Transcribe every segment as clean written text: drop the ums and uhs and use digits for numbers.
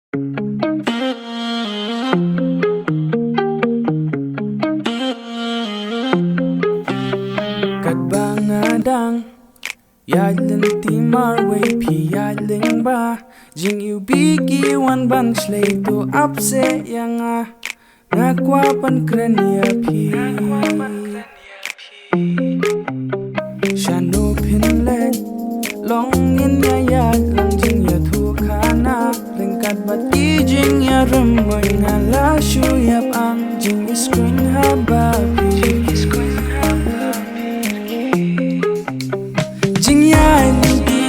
Kat ba nga dang yai linh timar wei pi yai ling ba jing yu bigi wan ban shlei to ap se yanga nga kwa pan krania pi shano phin len long in ya ya long jing ya thu khana ring kat bat ki jing ya rum moi nga la shu yap ang jing is queen ha ba pi jing ya ni pi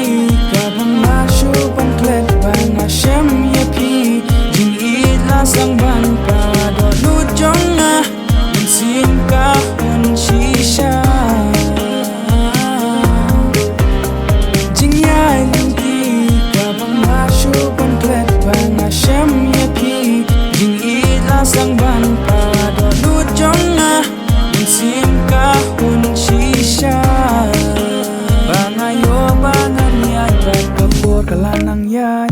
ka bang ma shu pan klet ba nga shem ya pi jing I la sang ban pa do lu jong na min sin ka hun shi sha jing ya ni pi ka bang ma shu pan klet ba nga shem ya pi jing I la sang ban pa do lu jong na min sin ka hun shi sha kalanang yan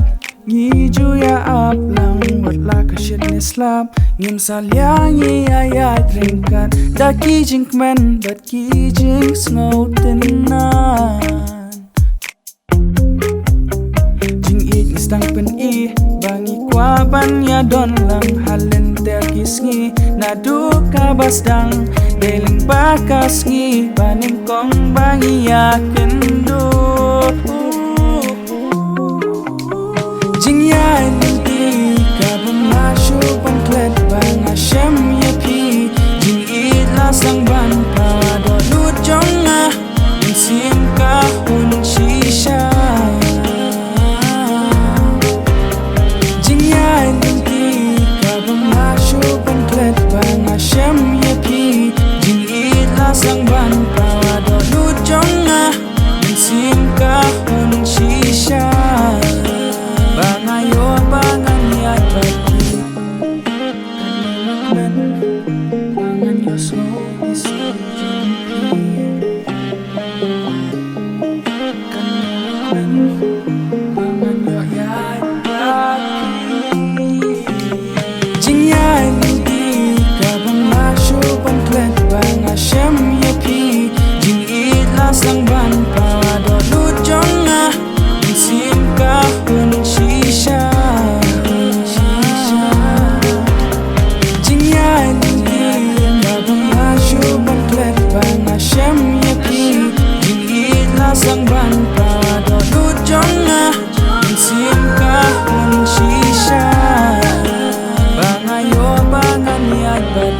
ngi ju ya ap lang wat la ka shit ni slap ngim sal ya ngi ya ya drinkan da ki jink men but ki jink snow tin nan jing it stang pen I bangi kwa ban ya don lang halen ter kisngi na du ka basdang deling bakas ngi baning kong bangi ya kendo jing ya ni pi ka bang ma shu pan klet ba nga shem ya pi jing I la sang ban pa do lu jong na min sin ka hun shi sha jing ya ni pi ka bang ma shu pan klet ba nga shem ya pi jing I la sang ban pa do lu jong na min sin ka hun shi sha jing ya ni pi ka bang ma shu pan klet ba nga shem ya pi jing I la sang ban pa do lu jong na min sin ka hun shi sha jing ya ni pi ka bang ma shu pan klet ba nga shem ya pi jing I la sang ban pa do lu jong na min sin ka hun shi sha bangayo bangan niat bat